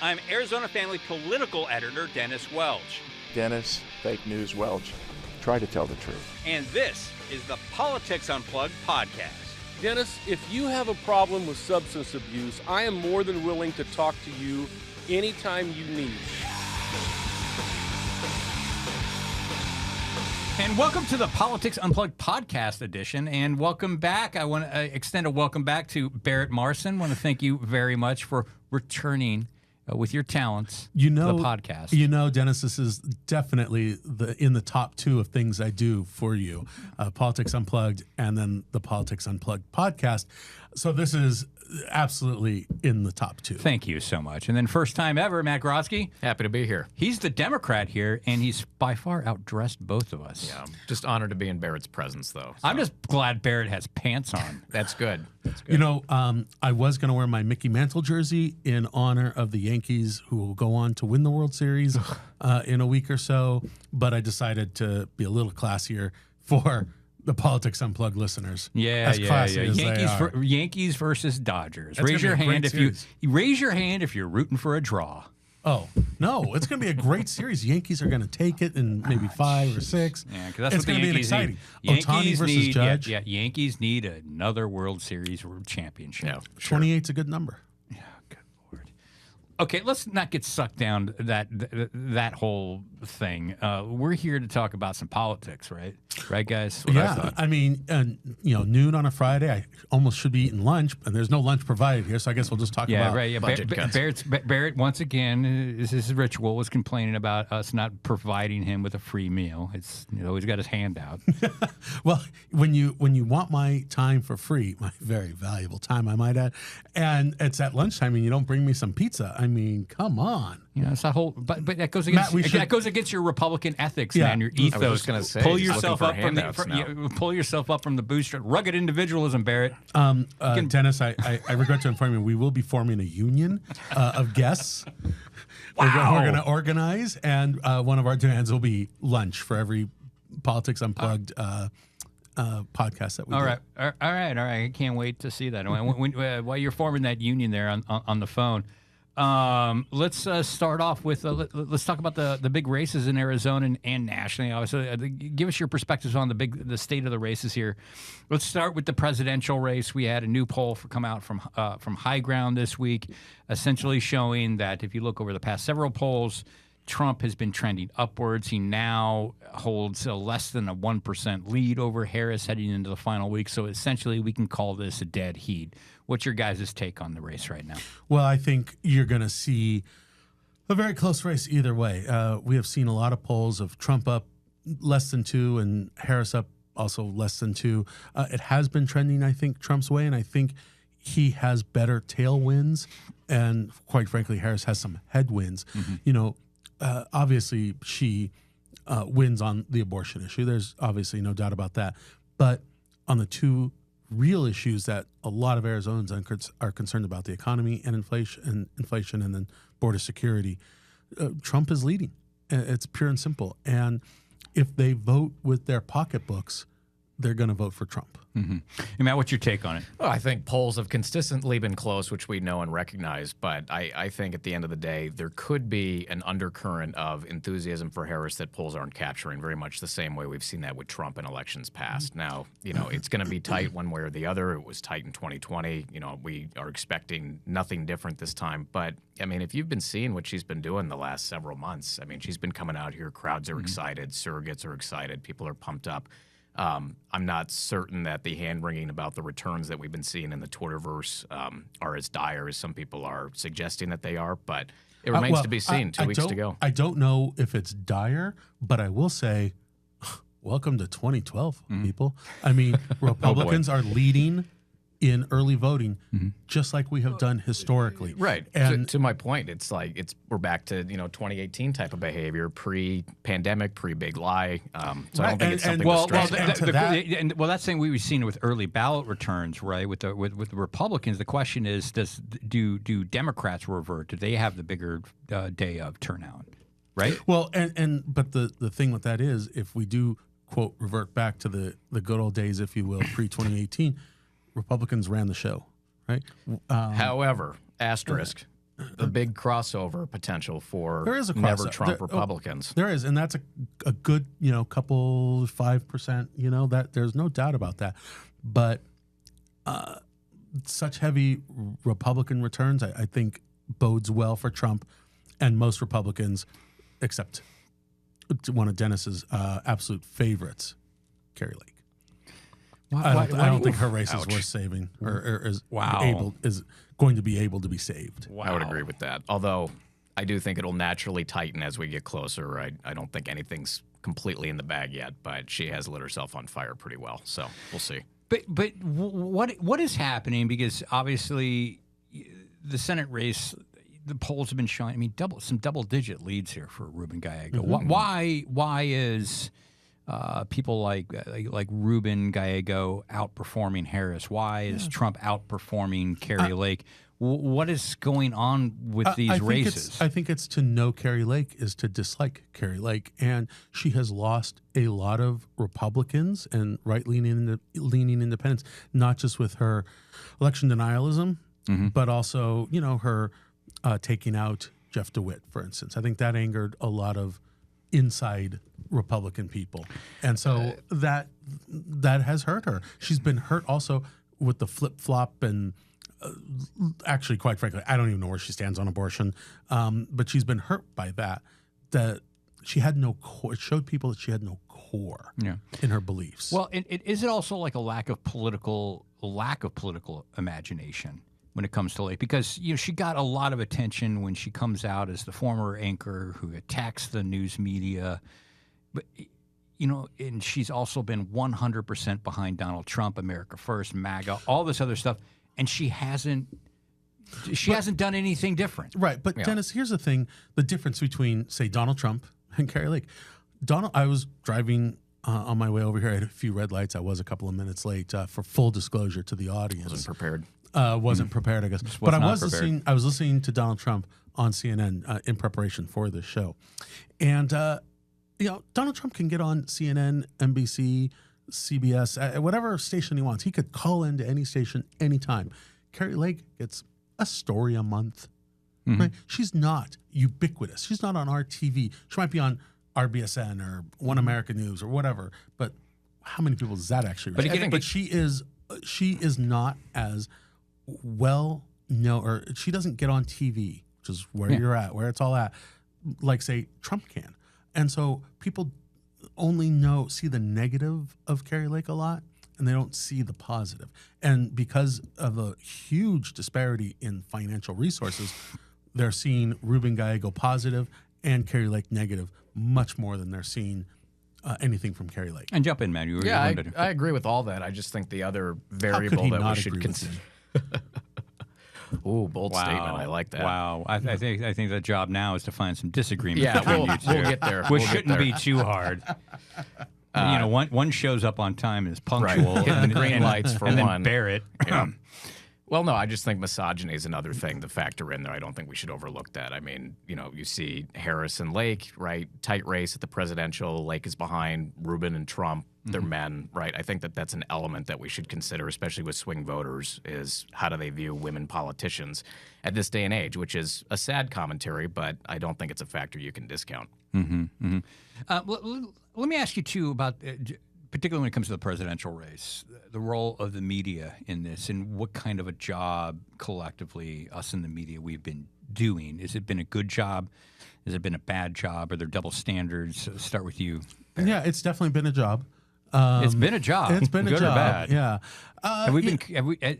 I'm Arizona Family political editor Dennis Welch. Dennis, fake news Welch. Try to tell the truth. And this is the Politics Unplugged podcast. Dennis, if you have a problem with substance abuse, I am more than willing to talk to you anytime you need. And welcome to the Politics Unplugged podcast edition, and welcome back. I want to extend a welcome back to Barrett Marson. I want to thank you very much for returning with your talents to the podcast. You know, Dennis, this is definitely in the top two of things I do for you, Politics Unplugged and then the Politics Unplugged podcast. So this is absolutely in the top two. Thank you so much. And then first time ever, Matt Grodsky. Happy to be here. He's the Democrat here, and he's by far outdressed both of us. Yeah, I'm just honored to be in Barrett's presence, though. So. I'm just glad Barrett has pants on. That's good. That's good. You know, I was going to wear my Mickey Mantle jersey in honor of the Yankees, who will go on to win the World Series in a week or so, but I decided to be a little classier for the Politics Unplugged listeners. Yeah. As Yankees versus Dodgers. That's Raise your hand if series. you raise your hand if you're rooting for a draw. Oh, no, it's going to be a great series. Yankees are going to take it in maybe 5 or 6. Yeah, because that's it's what the going to be Yankees exciting. need. Ohtani versus Judge. Yeah, Yankees need another World Series championship. Yeah, sure. 28's a good number. Yeah, good Lord. Okay, let's not get sucked down that whole thing. We're here to talk about some politics, right? Right, guys? I mean, noon on a Friday, I almost should be eating lunch, and there's no lunch provided here, so I guess we'll just talk about budget cuts. Barrett, once again, his ritual was complaining about us not providing him with a free meal. It's he's got his hand out. Well, when you want my time for free, my very valuable time, I might add, and it's at lunchtime, and you don't bring me some pizza, I mean, come on. It's that whole, but that goes against that goes against your Republican ethics, man. Your ethos. I was just gonna say, pull yourself up pull yourself up from the bootstrap. Rugged individualism, Barrett. Dennis, I regret to inform you, we will be forming a union of guests. Wow. We're going to organize, and one of our demands will be lunch for every Politics Unplugged podcast that we do. All right. I can't wait to see that. While you're forming that union there on the phone. Let's start off with let's talk about the big races in Arizona and nationally. Obviously, give us your perspectives on the state of the races here. Let's start with the presidential race. We had a new poll come out from High Ground this week, essentially showing that if you look over the past several polls, Trump has been trending upwards. He now holds a less than a 1% lead over Harris heading into the final week. So essentially, we can call this a dead heat. What's your guys' take on the race right now? Well, I think you're going to see a very close race either way. We have seen a lot of polls of Trump up less than 2 and Harris up also less than 2. It has been trending, I think, Trump's way, and I think he has better tailwinds. And quite frankly, Harris has some headwinds. Mm-hmm. Obviously, she wins on the abortion issue. There's obviously no doubt about that. But on the two real issues that a lot of Arizonans are concerned about, the economy and inflation and then border security, Trump is leading. It's pure and simple. And if they vote with their pocketbooks, they're going to vote for Trump. Mm-hmm. And Matt, what's your take on it? Well, I think polls have consistently been close, which we know and recognize. But I think at the end of the day, there could be an undercurrent of enthusiasm for Harris that polls aren't capturing, very much the same way we've seen that with Trump in elections past. Now, it's going to be tight one way or the other. It was tight in 2020. We are expecting nothing different this time. But, I mean, if you've been seeing what she's been doing the last several months, I mean, she's been coming out here. Crowds are excited. Surrogates are excited. People are pumped up. I'm not certain that the hand-wringing about the returns that we've been seeing in the Twitterverse are as dire as some people are suggesting that they are, but it remains to be seen. 2 weeks to go. I don't know if it's dire, but I will say, welcome to 2012, people. I mean, Republicans are leading in early voting, just like we have done historically. Right. And to my point, we're back to 2018 type of behavior, pre-pandemic, pre-big lie. So I don't think it's something to stress. That's something we've seen with early ballot returns, right? With the Republicans, the question is, do Democrats revert? Do they have the bigger day of turnout? Right. Well, but the thing with that is, if we do quote revert back to the good old days, if you will, pre-2018. Republicans ran the show, right? However, asterisk, the big crossover potential for There is a never crossover. Trump Republicans. There is, and that's a good, couple 5%. That there's no doubt about that. But such heavy Republican returns, I think, bodes well for Trump and most Republicans, except one of Dennis's absolute favorites, Carrie Lake. I don't think her race is worth saving or is going to be able to be saved. Wow. I would agree with that. Although I do think it'll naturally tighten as we get closer. I don't think anything's completely in the bag yet, but she has lit herself on fire pretty well. So we'll see. But what is happening? Because obviously the Senate race, the polls have been showing. I mean, some double-digit leads here for Ruben Gallego. Mm-hmm. Why is people like Ruben Gallego outperforming Harris? Why is Trump outperforming Carrie Lake? What is going on with these races? I think it's to know Carrie Lake is to dislike Carrie Lake, and she has lost a lot of Republicans and right-leaning independents, not just with her election denialism, but also her taking out Jeff DeWitt, for instance. I think that angered a lot of inside Republican people, and so that has hurt her. She's been hurt also with the flip-flop and. Actually, quite frankly, I don't even know where she stands on abortion, but she's been hurt by that. That she had no core. It showed people that she had no core in her beliefs. Well, is it also like a lack of political imagination when it comes to Lake? Because she got a lot of attention when she comes out as the former anchor who attacks the news media, but. And she's also been 100% behind Donald Trump, America First, MAGA, all this other stuff. And she hasn't done anything different. Right. But Dennis, here's the thing. The difference between, say, Donald Trump and Carrie Lake. I was driving on my way over here. I had a few red lights. I was a couple of minutes late for full disclosure to the audience. Wasn't prepared. Wasn't prepared, I guess. But I was listening to Donald Trump on CNN in preparation for this show. And, Donald Trump can get on CNN, NBC, CBS, whatever station he wants. He could call into any station anytime. Carrie Lake gets a story a month. Right? She's not ubiquitous. She's not on our TV. She might be on RBSN or One American News or whatever. But how many people does that actually reach? But she is not as well known, or she doesn't get on TV, which is where you're at, where it's all at, like, say, Trump can. And so people only see the negative of Carrie Lake a lot, and they don't see the positive. And because of a huge disparity in financial resources, they're seeing Ruben Gallego positive and Carrie Lake negative much more than they're seeing anything from Carrie Lake. And jump in, man. I agree with all that. I just think the other variable that we should consider. Ooh, bold statement. I like that. Wow. I think the job now is to find some disagreement between you two. We'll get there. Which shouldn't be too hard. One shows up on time and is punctual. Right. Hitting the green lights for and one. And then bear it. Yeah. Well, no, I just think misogyny is another thing to factor in there. I don't think we should overlook that. I mean, you see Harris and Lake, right? Tight race at the presidential. Lake is behind Ruben and Trump. They're men, right? I think that's an element that we should consider, especially with swing voters, is how do they view women politicians at this day and age, which is a sad commentary, but I don't think it's a factor you can discount. Let me ask you, too, about particularly when it comes to the presidential race, the role of the media in this and what kind of a job collectively us in the media we've been doing. Has it been a good job? Has it been a bad job? Are there double standards? Start with you, Barry. Yeah, it's definitely been a job. It's been a job. It's been good a job. Or bad? Yeah.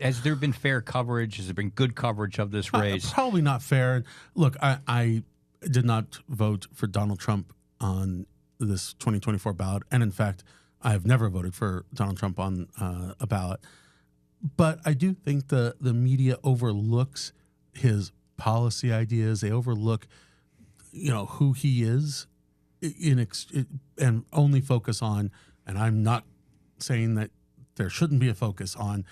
Has there been fair coverage? Has there been good coverage of this race? Probably not fair. Look, I did not vote for Donald Trump on this 2024 ballot, and in fact, I have never voted for Donald Trump on a ballot. But I do think the media overlooks his policy ideas. They overlook, who he is, and only focus on. And I'm not saying that there shouldn't be a focus on,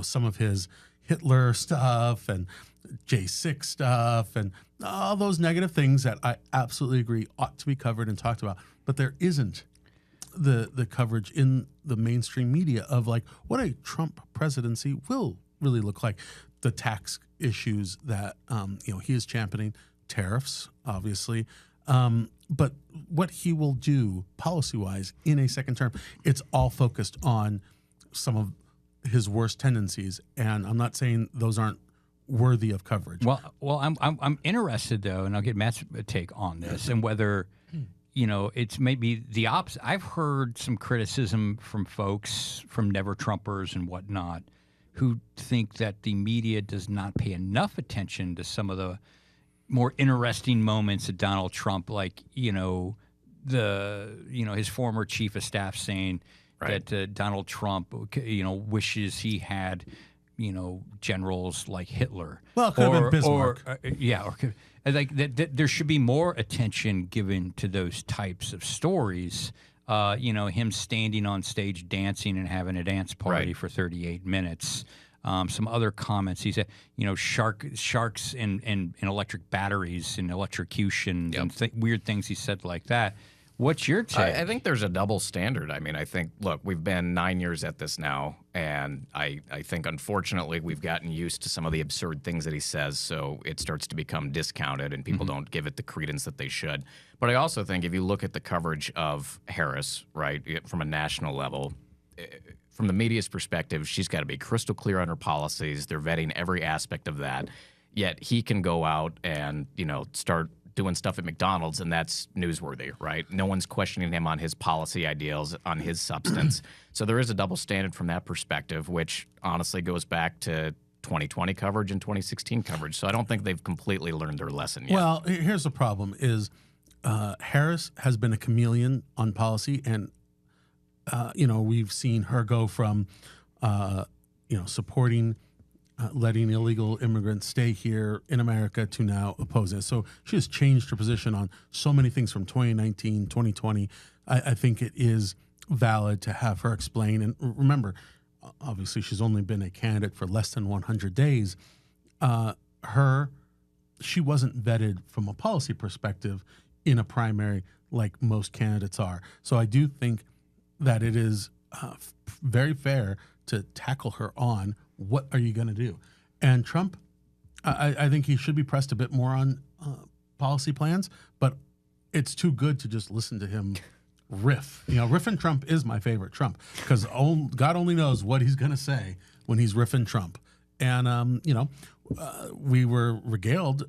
some of his Hitler stuff and J6 stuff and all those negative things that I absolutely agree ought to be covered and talked about. But there isn't the coverage in the mainstream media of like what a Trump presidency will really look like. the tax issues that he is championing, tariffs, obviously. But what he will do policy-wise in a second term, it's all focused on some of his worst tendencies. And I'm not saying those aren't worthy of coverage. Well, I'm interested though, and I'll get Matt's take on this, and whether it's maybe the opposite. I've heard some criticism from folks, from Never Trumpers and whatnot, who think that the media does not pay enough attention to some of the more interesting moments of Donald Trump, like his former chief of staff saying that Donald Trump wishes he had generals like Hitler. Well, it could have been Bismarck. There should be more attention given to those types of stories. Him standing on stage dancing and having a dance party for 38 minutes. Some other comments. He said, sharks and electric batteries and electrocution and weird things he said like that. What's your take? I think there's a double standard. I mean, I think, look, we've been 9 years at this now, and I think, unfortunately, we've gotten used to some of the absurd things that he says, so it starts to become discounted, and people don't give it the credence that they should. But I also think if you look at the coverage of Harris, right, from a national level, from the media's perspective, she's got to be crystal clear on her policies. They're vetting every aspect of that. Yet he can go out and, start doing stuff at McDonald's, and that's newsworthy, right? No one's questioning him on his policy ideals, on his substance. So there is a double standard from that perspective, which honestly goes back to 2020 coverage and 2016 coverage. So I don't think they've completely learned their lesson yet. Well, here's the problem is Harris has been a chameleon on policy, and we've seen her go from supporting letting illegal immigrants stay here in America to now opposing it. So she has changed her position on so many things from 2019, 2020. I think it is valid to have her explain. And remember, obviously she's only been a candidate for less than 100 days. She wasn't vetted from a policy perspective in a primary like most candidates are. So I do think that it is very fair to tackle her on what are you going to do. And Trump, I think he should be pressed a bit more on policy plans, but it's too good to just listen to him riff. Riffing Trump is my favorite Trump because God only knows what he's going to say when he's riffing Trump. And, we were regaled,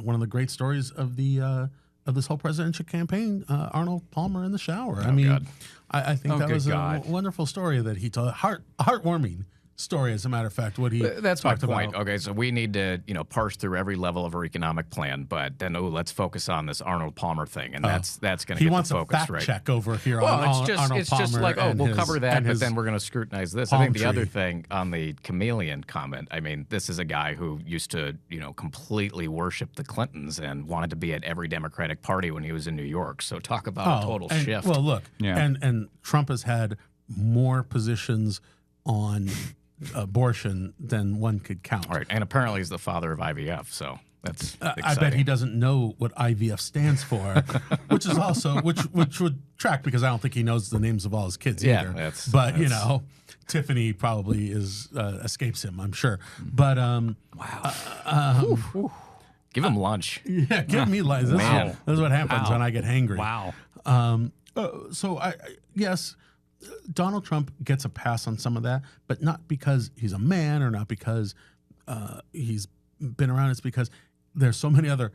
one of the great stories of this whole presidential campaign, Arnold Palmer in the shower. God. I think that was a wonderful story that he told, heartwarming story, as a matter of fact, what he That's my talked point. about. Okay, so we need to, parse through every level of our economic plan, but then, let's focus on this Arnold Palmer thing, and that's going to get the focus, right? He wants a fact check over here on Arnold Palmer. It's just like, we'll cover that, but his then we're going to scrutinize this. I think the other thing on the chameleon comment, I mean, this is a guy who used to, completely worship the Clintons and wanted to be at every Democratic Party when he was in New York. So talk about a total shift. Well, look, and Trump has had more positions on abortion than one could count. All right, and apparently he's the father of IVF, so that's exciting. I bet he doesn't know what IVF stands for, which is also which would track because I don't think he knows the names of all his kids either. But Tiffany probably escapes him, I'm sure. But give him lunch. Yeah, give me lunch. This is what happens when I get hangry. Wow. So yes, Donald Trump gets a pass on some of that, but not because he's a man or not because he's been around. It's because there's so many other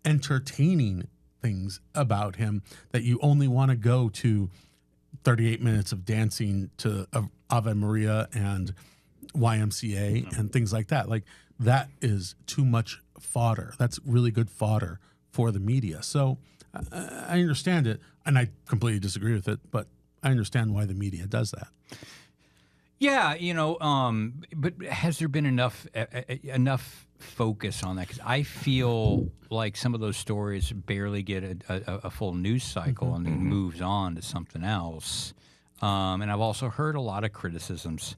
entertaining things about him that you only want to go to 38 minutes of dancing to Ave Maria and YMCA and things like that. Like, that is too much fodder. That's really good fodder for the media. So I understand it, and I completely disagree with it, but I understand why the media does that. Yeah, but has there been enough focus on that? Because I feel like some of those stories barely get a full news cycle and then moves on to something else. And I've also heard a lot of criticisms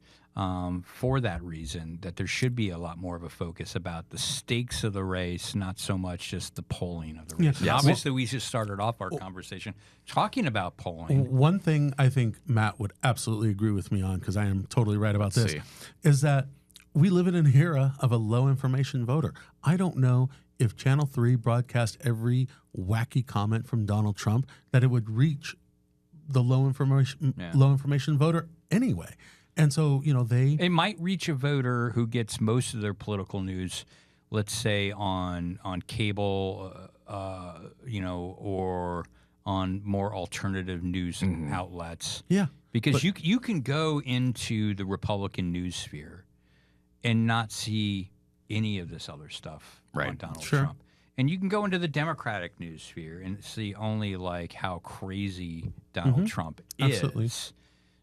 for that reason, that there should be a lot more of a focus about the stakes of the race, not so much just the polling of the race. Yeah. Yes. Obviously, we just started off our conversation talking about polling. One thing I think Matt would absolutely agree with me on, because I am totally right about this, is that we live in an era of a low information voter. I don't know if Channel 3 broadcast every wacky comment from Donald Trump that it would reach the low information voter anyway. And so, it might reach a voter who gets most of their political news, let's say on cable, or on more alternative news outlets. Yeah. Because you can go into the Republican news sphere and not see any of this other stuff on Donald Trump. And you can go into the Democratic news sphere and see only like how crazy Donald Trump is. Absolutely.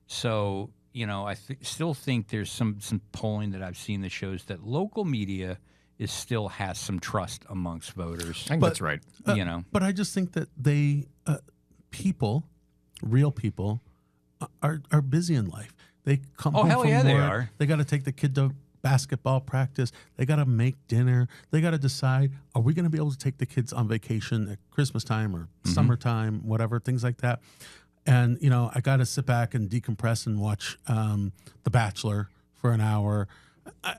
So, I still think there's some polling that I've seen that shows that local media still has some trust amongst voters. I think that's right. But I just think that they, real people, are busy in life. They come home from work. They are. They got to take the kid to basketball practice. They got to make dinner. They got to decide, are we going to be able to take the kids on vacation at Christmas time or summertime, whatever, things like that. And, I got to sit back and decompress and watch The Bachelor for an hour.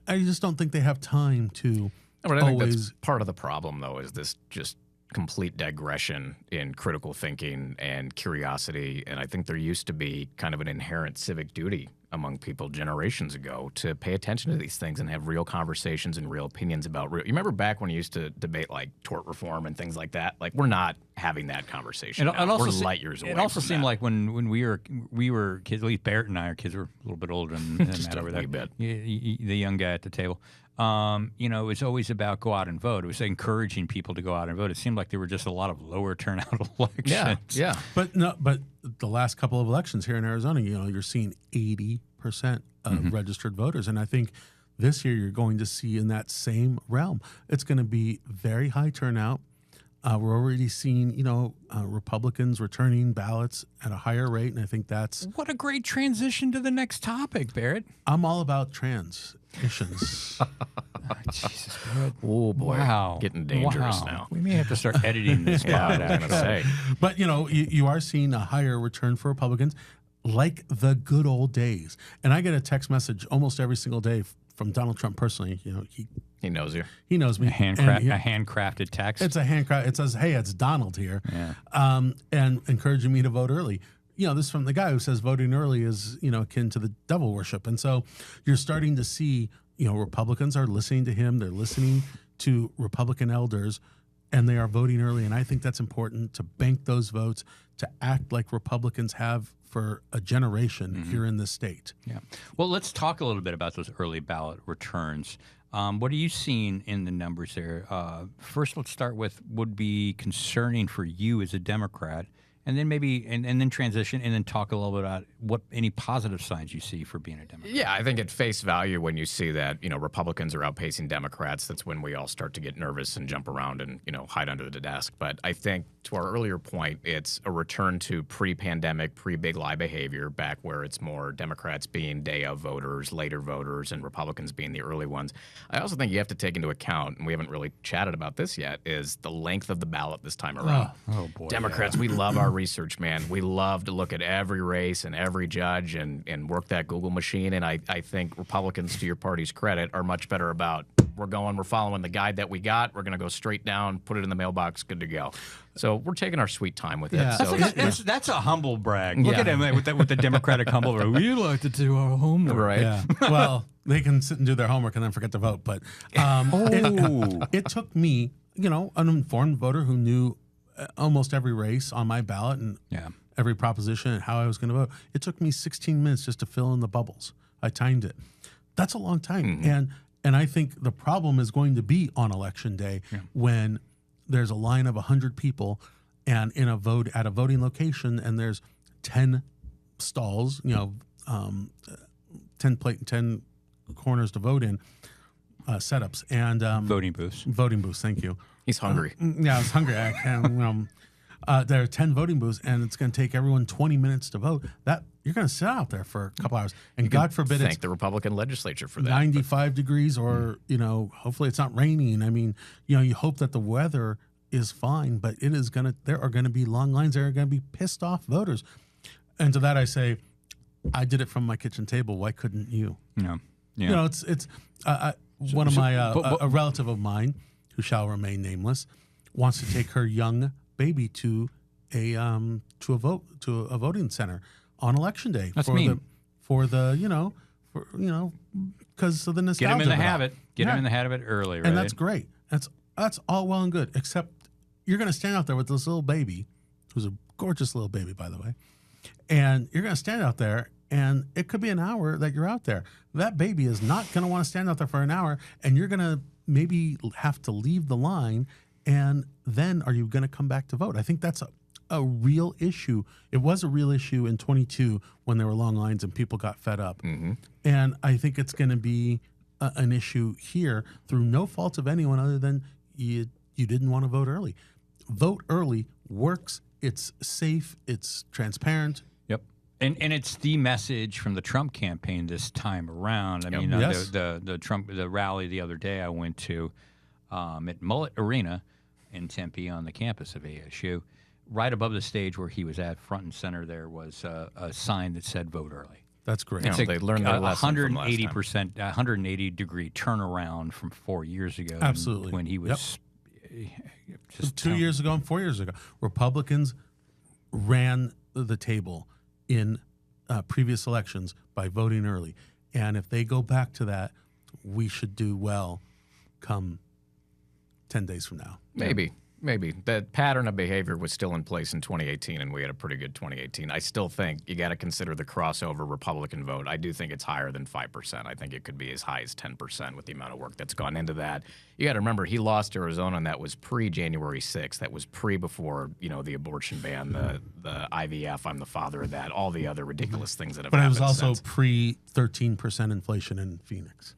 I just don't think they have time to But I think that's part of the problem, though, is this just complete digression in critical thinking and curiosity. And I think there used to be kind of an inherent civic duty among people generations ago to pay attention to these things and have real conversations and real opinions about real. You remember back when you used to debate like tort reform and things like that? Like, we're not having that conversation now. We're light years away. It also from seemed that. like when we were kids, at least Barrett and I, our kids were a little bit older than Just Matt a over there. wee bit. The young guy at the table. It's always about go out and vote. It was encouraging people to go out and vote. It seemed like there were just a lot of lower turnout elections. Yeah. But the last couple of elections here in Arizona, you're seeing 80% of registered voters. And I think this year you're going to see in that same realm. It's going to be very high turnout. We're already seeing, Republicans returning ballots at a higher rate. And I think that's... What a great transition to the next topic, Barrett. I'm all about transitions. Jesus, Barrett. Oh, boy. Wow. Getting dangerous now. We may have to start editing this pod. I was going to say. But, you are seeing a higher return for Republicans like the good old days. And I get a text message almost every single day from Donald Trump personally. He knows you. He knows me. A handcrafted text. It's a handcraft. It says, "Hey, it's Donald here," Yeah. And encouraging me to vote early. This is from the guy who says voting early is akin to the devil worship, and so you're starting to see Republicans are listening to him. They're listening to Republican elders, and they are voting early. And I think that's important to bank those votes, to act like Republicans have for a generation here in this state. Yeah. Well, let's talk a little bit about those early ballot returns. What are you seeing in the numbers there? First, let's start with would be concerning for you as a Democrat, and then maybe and then transition and then talk a little bit about what any positive signs you see for being a Democrat. Yeah, I think at face value, when you see that Republicans are outpacing Democrats, that's when we all start to get nervous and jump around and hide under the desk. But I think to our earlier point, it's a return to pre-pandemic, pre-big lie behavior, back where it's more Democrats being day of voters, later voters, and Republicans being the early ones. I also think you have to take into account, and we haven't really chatted about this yet, is the length of the ballot this time around. Oh boy, Democrats, we love our research, man. We love to look at every race and every judge and work that Google machine. And I think Republicans, to your party's credit, are much better about we're following the guide that we got. We're going to go straight down, put it in the mailbox, good to go. So we're taking our sweet time with Yeah. it. So that's a humble brag. Look Yeah. at him with the Democratic humble brag. We like to do our homework. right. Yeah. Well, they can sit and do their homework and then forget to vote. But it took me, an informed voter who knew almost every race on my ballot and every proposition and how I was going to vote. It took me 16 minutes just to fill in the bubbles. I timed it. That's a long time. And I think the problem is going to be on election day when there's a line of 100 people and in a vote at a voting location and there's 10 stalls, 10 corners to vote in, setups and Voting booths. Voting booths. Thank you. He's hungry. Yeah, I was hungry. I can't, there are 10 voting booths, and it's going to take everyone 20 minminutes to vote. That you're going to sit out there for a couple hours, and God forbid Thank it's the Republican legislature for that. 95 degrees, or hopefully it's not raining. I mean, you hope that the weather is fine, but it is going to. There are going to be long lines. There are going to be pissed off voters, and to that I say, I did it from my kitchen table. Why couldn't you? No. Yeah. You know, it's one of my a relative of mine who shall remain nameless wants to take her young baby to a voting center on election day. That's mean. Because of the nostalgia. Get him in the of it all. habit. Get him in the habit early, right? And that's great. That's all well and good, except you're going to stand out there with this little baby, who's a gorgeous little baby, by the way, and you're going to stand out there, and it could be an hour that you're out there. That baby is not going to want to stand out there for an hour, and you're going to maybe have to leave the line, and then are you going to come back to vote? I think that's a real issue. It was a real issue in 22 when there were long lines and people got fed up. Mm-hmm. And I think it's going to be an issue here through no fault of anyone other than you didn't want to vote early. Vote early works. It's safe. It's transparent. Yep. And it's the message from the Trump campaign this time around. I mean, Yes. the rally the other day I went to at Mullet Arena in Tempe on the campus of ASU. Right above the stage where he was at, front and center, there was a sign that said "Vote early." That's great. Yeah. They learned their lesson from last time. 180%, 180-degree turnaround from 4 years ago. Absolutely. When he was just 2 years ago and 4 years ago, Republicans ran the table in previous elections by voting early. And if they go back to that, we should do well come 10 days from now. Maybe. That pattern of behavior was still in place in 2018, and we had a pretty good 2018. I still think you got to consider the crossover Republican vote. I do think it's higher than 5%. I think it could be as high as 10% with the amount of work that's gone into that. You got to remember, he lost Arizona, and that was pre-January 6th. That was before the abortion ban, the IVF, I'm the father of that, all the other ridiculous things that have But it happened was also since. pre-13% inflation in Phoenix.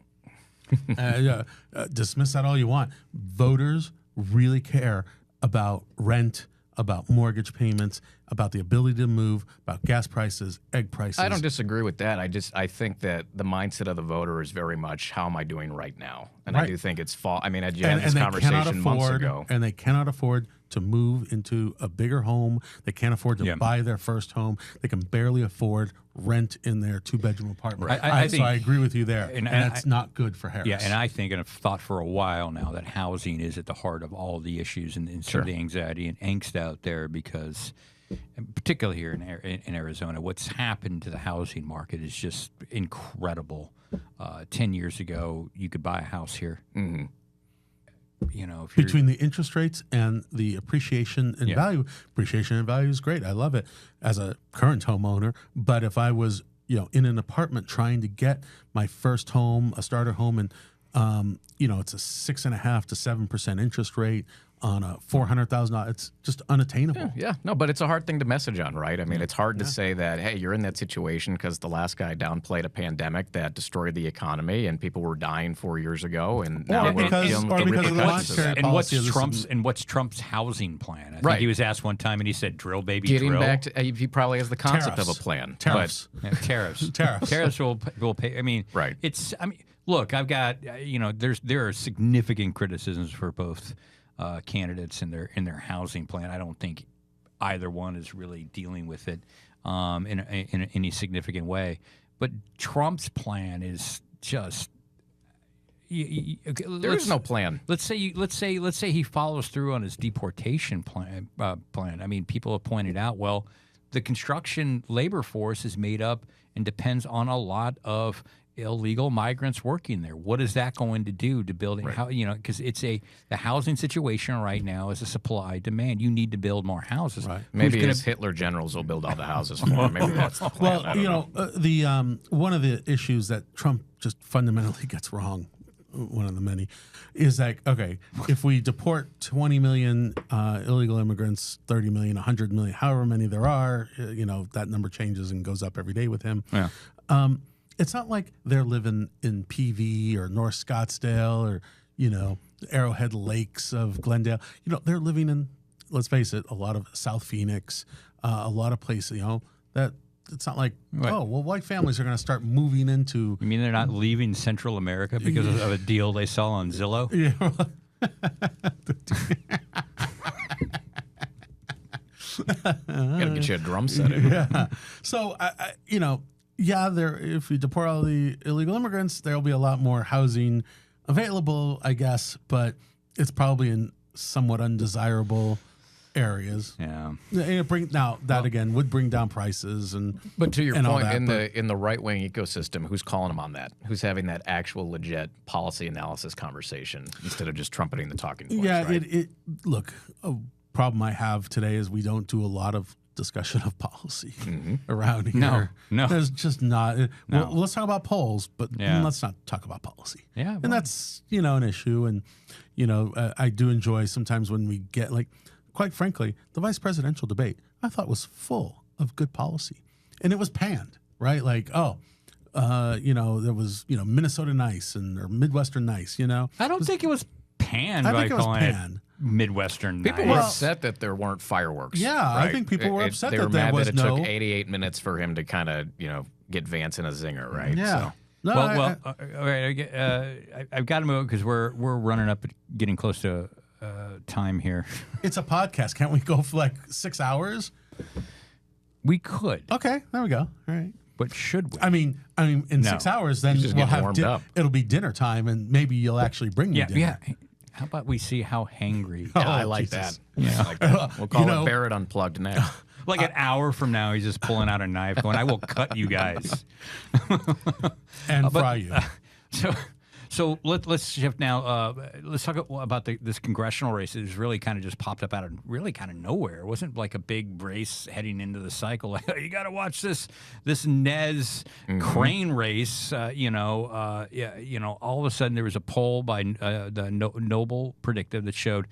Dismiss that all you want. Voters really care about rent, about mortgage payments, about the ability to move, about gas prices, egg prices. I don't disagree with that. I think that the mindset of the voter is very much, how am I doing right now? And I Right. do think it's I mean, I had and this they conversation cannot months afford, ago. and they cannot afford to move into a bigger home. They can't afford to Yeah. buy their first home. They can barely afford rent in their 2-bedroom apartment. Right. I think- so I agree with you there, and and it's not good for Harris. Yeah, and I think and have thought for a while now that housing is at the heart of all the issues and sort of the anxiety and angst out there because, and particularly here in Arizona, what's happened to the housing market is just incredible. 10 years ago, you could buy a house here. Mm-hmm. You know, if you're, Between the interest rates and the appreciation and value, appreciation and value is great. I love it as a current homeowner. But if I was, in an apartment trying to get my first home, a starter home, and it's a 6.5% to 7% interest rate on a $400,000, it's just unattainable. Yeah, no, but it's a hard thing to message on, right? I mean, it's hard to say that, hey, you're in that situation because the last guy downplayed a pandemic that destroyed the economy and people were dying 4 years ago, and now we're dealing with the because of the repercussions of monetary that. and what's Trump's housing plan? I think Right. he was asked one time, and he said, "Drill, baby, Getting drill." back to, he probably has the concept Tariffs. of a plan. Tariffs. Yeah, tariffs. Tariffs. will pay. I mean, Right. Look, I've got there are significant criticisms for both candidates in their housing plan. I don't think either one is really dealing with it in any significant way. But Trump's plan is just. There is no plan. Let's say he follows through on his deportation plan. I mean, people have pointed out, well, the construction labor force is made up and depends on a lot of illegal migrants working there. What is that going to do to building? How because the housing situation right now is a supply demand. You need to build more houses. Right. Maybe his Hitler generals will build all the houses for him. Maybe that's the plan. I don't know. The one of the issues that Trump just fundamentally gets wrong, one of the many, is like, okay, if we deport 20 million illegal immigrants, 30 million, 100 million, however many there are, that number changes and goes up every day with him. Yeah. It's not like they're living in PV or North Scottsdale or, Arrowhead Lakes of Glendale. They're living in, let's face it, a lot of South Phoenix, a lot of places, that it's not like, Right. oh, well, white families are going to start moving into. You mean they're not leaving Central America because of a deal they saw on Zillow? Yeah. Gotta get you a drum set in. Yeah. So, yeah, if you deport all the illegal immigrants, there'll be a lot more housing available, I guess, but it's probably in somewhat undesirable areas. Yeah. That again would bring down prices But to your and all point, that, in the right wing ecosystem, who's calling them on that? Who's having that actual legit policy analysis conversation instead of just trumpeting the talking points? yeah, right? Look, a problem I have today is we don't do a lot of discussion of policy around here. No. There's just not. Well, let's talk about polls, but Yeah. let's not talk about policy. Yeah, and well. that's an issue. And I do enjoy sometimes when we get quite frankly, the vice presidential debate I thought was full of good policy, and it was panned, right? There was Minnesota nice or Midwestern nice. I don't think it was panned I by think it was calling panned. it Midwestern People nice. were upset that there weren't fireworks. Yeah, I think people were upset they that were there mad was that it no- took 88 minutes for him to kind of get Vance in a zinger, right? Yeah. So, No, All right. I've got to move because we're running up, getting close to time here. it's a podcast. Can't we go for 6 hours? We could, Okay, there we go. All right. but should we? I mean, in No. 6 hours, then He's just we'll getting have warmed up. it'll be dinner time, and maybe you'll actually bring me yeah, dinner. yeah. How about we see how hangry? yeah, I like Jesus. that. Yeah. I like that. We'll call know- it Barrett Unplugged next. Like an hour from now, he's just pulling out a knife, going, "I will cut you guys." And fry you. So let's shift now. Let's talk about this congressional race. It's really kind of just popped up out of really kind of nowhere. It wasn't like a big race heading into the cycle. You got to watch this Nez Crane race. All of a sudden there was a poll by the Noble Predictive that showed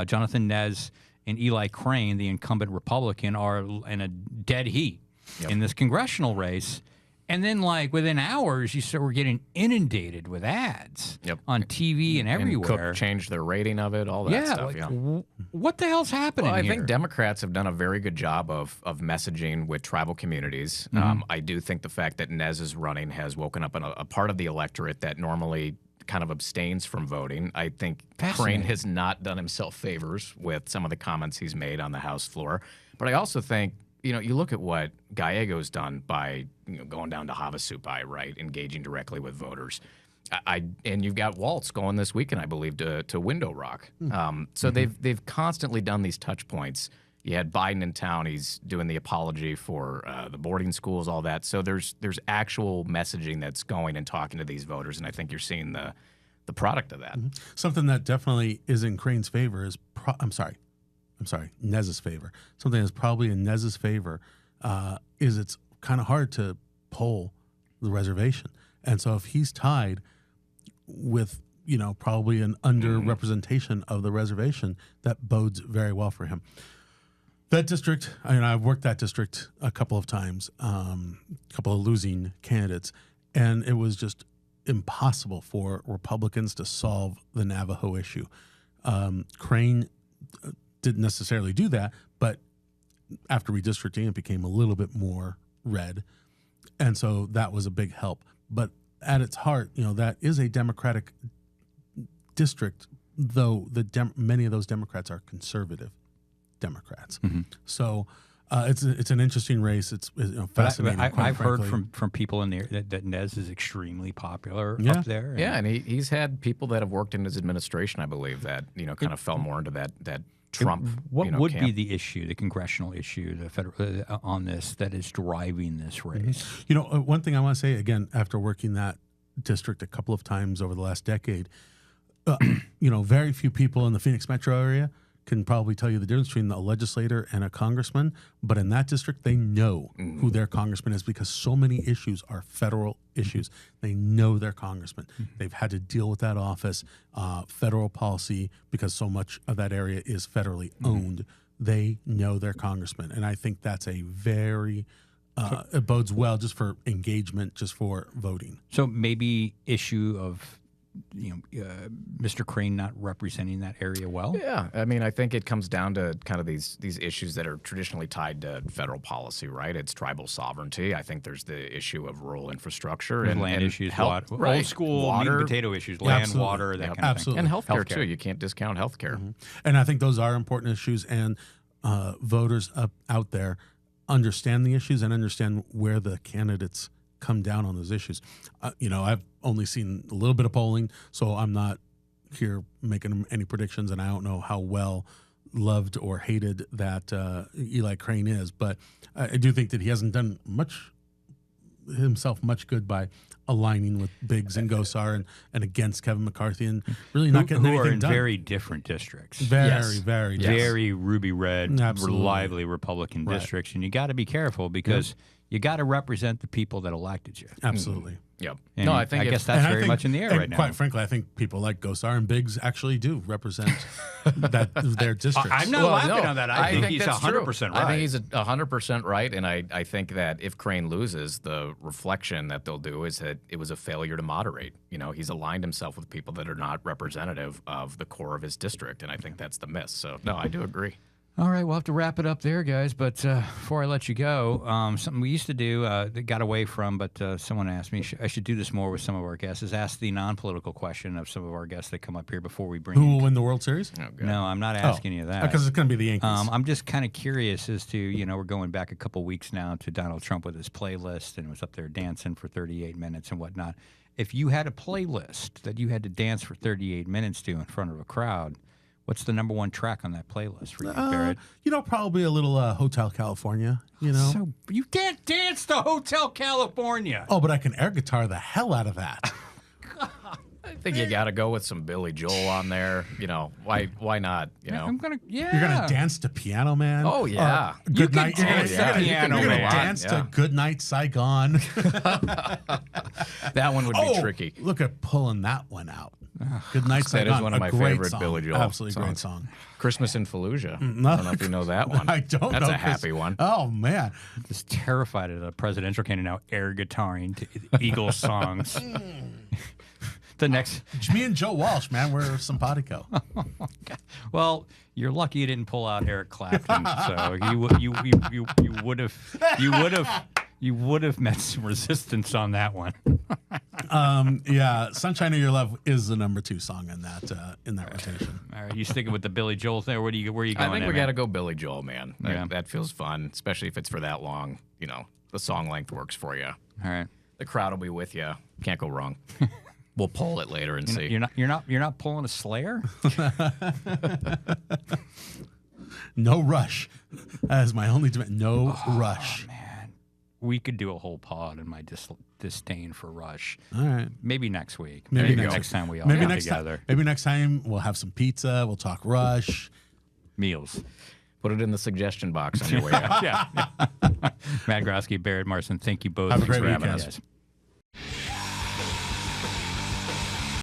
Jonathan Nez and Eli Crane, the incumbent Republican, are in a dead heat in this congressional race. And then, within hours, we're getting inundated with ads on TV and And everywhere. Cook changed their rating of it, all that stuff. What the hell's happening Well, I here? think Democrats have done a very good job of messaging with tribal communities. I do think the fact that Nez is running has woken up a part of the electorate that normally kind of abstains from voting. I think Crane Fascinating. has not done himself favors with some of the comments he's made on the House floor. But I also think, you look at what Gallego's done by going down to Havasupai, right, engaging directly with voters. And you've got Waltz going this weekend, I believe, to Window Rock. So they've constantly done these touch points. You had Biden in town; he's doing the apology for the boarding schools, all that. So there's actual messaging that's going and talking to these voters, and I think you're seeing the product of that. Something that definitely is in Crane's favor is Nez's favor. Something that's probably in Nez's favor is it's kind of hard to poll the reservation. And so if he's tied with, probably an underrepresentation of the reservation, that bodes very well for him. That district, I've worked that district a couple of times, a couple of losing candidates, and it was just impossible for Republicans to solve the Navajo issue. Crane didn't necessarily do that, but after redistricting, it became a little bit more red. And so that was a big help. But at its heart, that is a Democratic district, though many of those Democrats are conservative Democrats. So it's an interesting race. It's fascinating. I've heard from people in there that Nez is extremely popular up there. Yeah, and he's had people that have worked in his administration, I believe, that kind of fell more into that Trump. What would camp. be the issue, the congressional issue, the federal on this that is driving this race? One thing I want to say again, after working that district a couple of times over the last decade, very few people in the Phoenix metro area can probably tell you the difference between a legislator and a congressman. But in that district, they know who their congressman is because so many issues are federal issues. They know their congressman. They've had to deal with that office, federal policy, because so much of that area is federally owned. They know their congressman. And I think that's a very, it bodes well just for engagement, just for voting. So maybe issue of Mr. Crane not representing that area well. Yeah, I think it comes down to kind of these issues that are traditionally tied to federal policy, right? It's tribal sovereignty. I think there's the issue of rural infrastructure There's and land issues, health, right. Old school meat water, and potato issues, land, Absolutely. water, that kind of Absolutely. and healthcare Healthcare. too. You can't discount healthcare. And I think those are important issues, and voters out there understand the issues and understand where the candidates come down on those issues. I've only seen a little bit of polling, so I'm not here making any predictions, and I don't know how well loved or hated that Eli Crane is, but I do think that he hasn't done himself much good by aligning with Biggs and Gosar and against Kevin McCarthy and really not getting who anything are in done. very different districts. Very different. Very ruby red, Absolutely. lively Republican Right. districts, and you got to be careful because you got to represent the people that elected you. Absolutely. Yep. And No, I think guess that's And I very think- much in the air and right now. Quite frankly, I think people like Gosar and Biggs actually do represent their districts. I'm not laughing on that. I think he's that's 100% true. right. I think he's 100% right, and I think that if Crane loses, the reflection that they'll do is that it was a failure to moderate. He's aligned himself with people that are not representative of the core of his district, and I think that's the miss. So, no, I do agree. All right, we'll have to wrap it up there, guys. But before I let you go, something we used to do that got away from, but someone asked me I should do this more with some of our guests, is ask the non-political question of some of our guests that come up here before we bring Who in. will win the World Series? Oh, good. No, I'm not asking you that. Because it's going to be the Yankees. I'm just kind of curious as to, we're going back a couple weeks now to Donald Trump with his playlist and was up there dancing for 38 minutes and whatnot. If you had a playlist that you had to dance for 38 minutes to in front of a crowd, what's the number one track on that playlist for you, Barrett? Probably a little Hotel California, So you can't dance to Hotel California. Oh, but I can air guitar the hell out of that. I think you got to go with some Billy Joel on there. Why not? I'm gonna, You're going to dance to Piano Man. Oh, yeah. Good can night. You're dance going to Piano to Man. dance Yeah. to Good Night Saigon. That one would be tricky. Look at pulling that one out. Good Night That Saigon. is one of a my great favorite song. Billy Joel Absolutely great songs. song. Christmas in Fallujah. No. I don't know if you know that one. I don't That's know. a happy one. Oh, man. just terrified of the presidential candidate now air guitaring to Eagles songs. The next, Me and Joe Walsh, man, we're simpatico. well, you're lucky you didn't pull out Eric Clapton, so you would have met some resistance on that one. Yeah, Sunshine of Your Love is the number 2 song in that rotation. All right, you sticking with the Billy Joel thing? Where are you going? I think there, we man? got to go Billy Joel, man. Yeah. That feels fun, especially if it's for that long. The song length works for you. All right. The crowd will be with you. Can't go wrong. We'll poll it later and see. You're not pulling a Slayer? No Rush. That is my only demand. No Rush. Man, we could do a whole pod on my disdain for Rush. All right. Maybe next week. Maybe Maybe next next time we all Maybe get next together. time. Maybe next time we'll have some pizza. We'll talk Rush. Meals. Put it in the suggestion box on your way out. Yeah. Matt Grodsky, Barrett Marson, thank you both. Have a Thanks great for having weekend. us.